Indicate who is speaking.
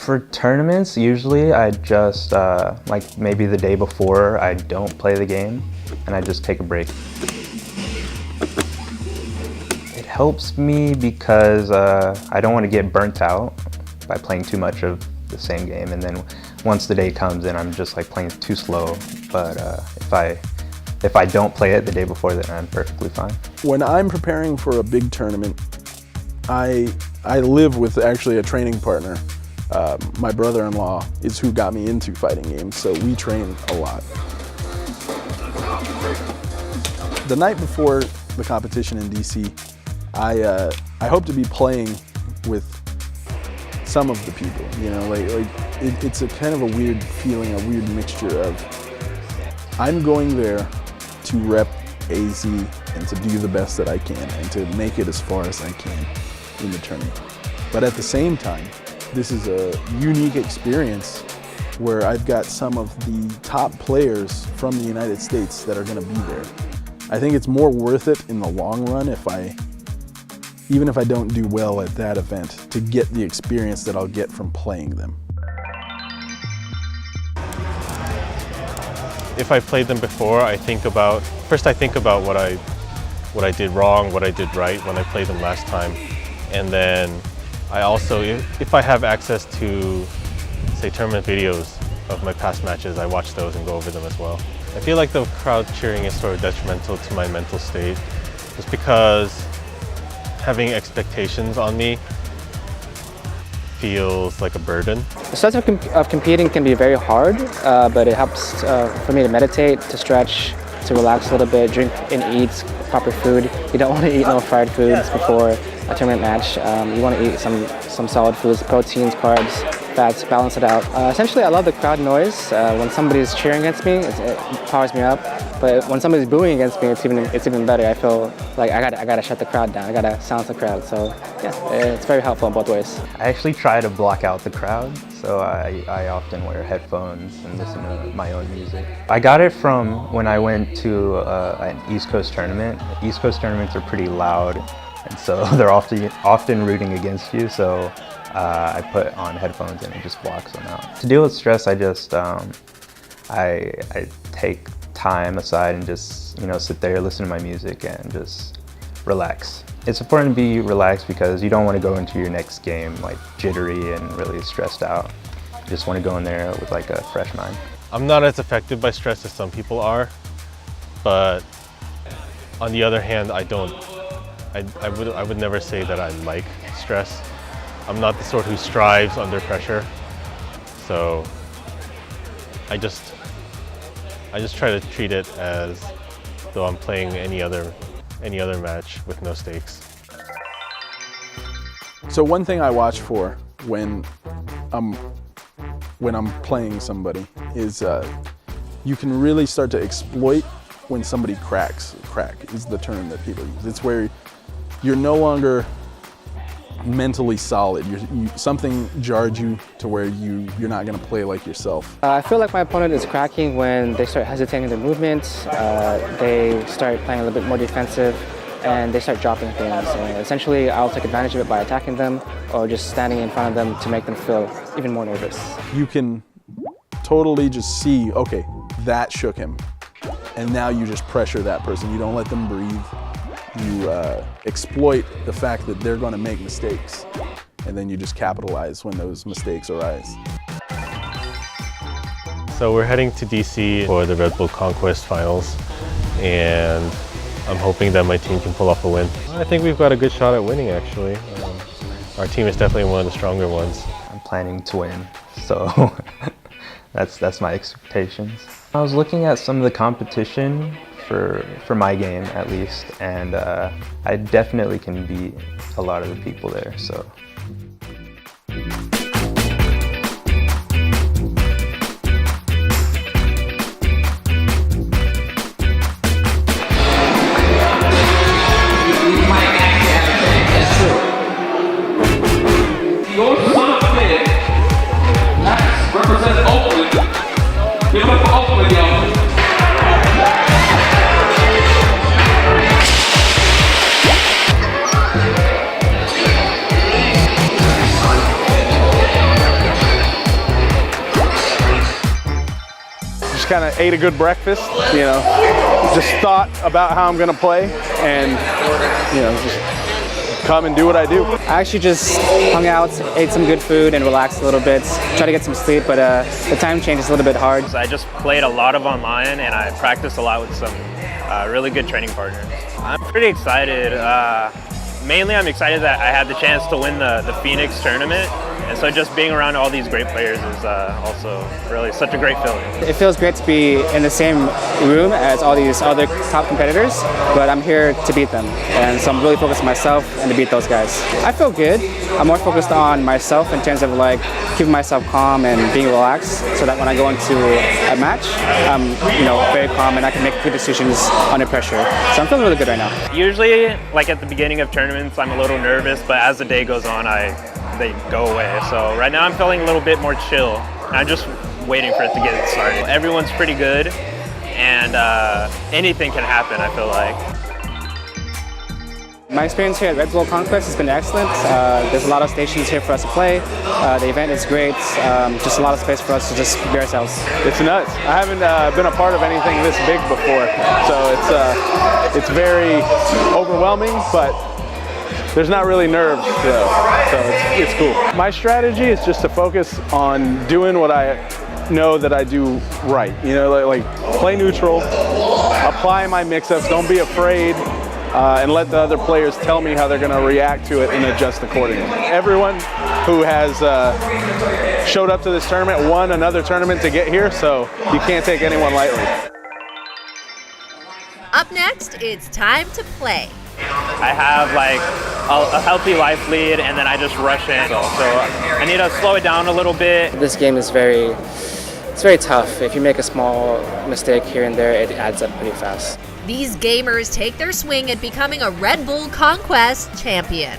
Speaker 1: For tournaments, usually I just, like maybe the day before, I don't play the game and I just take a break. It helps me because I don't want to get burnt out by playing too much of the same game, and then once the day comes in, I'm just like playing too slow. But if I don't play it the day before, then I'm perfectly fine.
Speaker 2: When I'm preparing for a big tournament, I live with actually a training partner. My brother-in-law is who got me into fighting games, so we train a lot. The night before the competition in DC, I hope to be playing with some of the people, you know, it's a kind of a weird feeling, a weird mixture of I'm going there to rep AZ and to do the best that I can and to make it as far as I can in the tournament. But at the same time, this is a unique experience where I've got some of the top players from the United States that are going to be there. I think it's more worth it in the long run even if I don't do well at that event, to get the experience that I'll get from playing them.
Speaker 3: If I played them before, first I think about what I did wrong, what I did right when I played them last time. And then I also, if I have access to, say, tournament videos of my past matches, I watch those and go over them as well. I feel like the crowd cheering is sort of detrimental to my mental state, just because having expectations on me feels like a burden.
Speaker 4: The stress of competing can be very hard, but it helps for me to meditate, to stretch, to relax a little bit, drink and eat proper food. You don't want to eat no fried foods before a tournament match. You want to eat some solid foods, proteins, carbs, fats, balance it out. Essentially, I love the crowd noise. When somebody's cheering against me, it powers me up. But when somebody's booing against me, it's even better. I feel like I gotta shut the crowd down. I gotta silence the crowd. So yeah, it's very helpful in both ways.
Speaker 1: I actually try to block out the crowd, so I often wear headphones and listen to my own music. I got it from when I went to an East Coast tournament. East Coast tournaments are pretty loud, and so they're often rooting against you. So I put on headphones and it just blocks them out. To deal with stress, I just I take time aside and just, you know, sit there, listen to my music and just relax. It's important to be relaxed because you don't want to go into your next game like jittery and really stressed out. You just want to go in there with like a fresh mind.
Speaker 3: I'm not as affected by stress as some people are, but on the other hand, I would never say that I like stress. I'm not the sort who strives under pressure, so I just try to treat it as though I'm playing any other match with no stakes.
Speaker 2: So one thing I watch for when I'm playing somebody is you can really start to exploit when somebody cracks. Crack is the term that people use. It's where you're no longer mentally solid. Something jarred you to where you're not going to play like yourself.
Speaker 4: I feel like my opponent is cracking when they start hesitating their movements, they start playing a little bit more defensive, and they start dropping things. And essentially, I'll take advantage of it by attacking them or just standing in front of them to make them feel even more nervous.
Speaker 2: You can totally just see, okay, that shook him. And now you just pressure that person. You don't let them breathe. You exploit the fact that they're going to make mistakes, and then you just capitalize when those mistakes arise.
Speaker 3: So we're heading to DC for the Red Bull Conquest finals, and I'm hoping that my team can pull off a win. I think we've got a good shot at winning, actually. Our team is definitely one of the stronger ones.
Speaker 1: I'm planning to win, so that's my expectations. I was looking at some of the competition for my game at least, and I definitely can beat a lot of the people there, so.
Speaker 5: Represent Oakland. Give it up for Oakland, y'all.
Speaker 2: kind of ate a good breakfast, you know, just thought about how I'm going to play, and, you know, just come and do what I do.
Speaker 4: I actually just hung out, ate some good food, and relaxed a little bit. Try to get some sleep, but the time change is a little bit hard.
Speaker 6: I just played a lot of online, and I practiced a lot with some really good training partners. I'm pretty excited. Mainly I'm excited that I had the chance to win the Phoenix tournament, and so just being around all these great players is also really such a great feeling.
Speaker 4: It feels great to be in the same room as all these other top competitors, but I'm here to beat them, and so I'm really focused on myself and to beat those guys. I feel good. I'm more focused on myself in terms of like keeping myself calm and being relaxed, so that when I go into a match, I'm very calm and I can make good decisions under pressure. So I'm feeling really good right now.
Speaker 6: Usually, like at the beginning of tournaments, I'm a little nervous, but as the day goes on, they go away. So right now I'm feeling a little bit more chill. I'm just waiting for it to get started. Everyone's pretty good, and anything can happen, I feel like.
Speaker 4: My experience here at Red Bull Conquest has been excellent. There's a lot of stations here for us to play. The event is great. Just a lot of space for us to just be ourselves.
Speaker 2: It's nuts. I haven't been a part of anything this big before, so it's very overwhelming, but there's not really nerves, so it's cool. My strategy is just to focus on doing what I know that I do right. You know, like play neutral, apply my mix-ups, don't be afraid, and let the other players tell me how they're going to react to it and adjust accordingly. Everyone who has showed up to this tournament won another tournament to get here, so you can't take anyone lightly.
Speaker 7: Up next, it's time to play.
Speaker 6: I have like a healthy life lead, and then I just rush in. So I need to slow it down a little bit.
Speaker 4: This game is very tough. If you make a small mistake here and there, it adds up pretty fast.
Speaker 7: These gamers take their swing at becoming a Red Bull Conquest champion.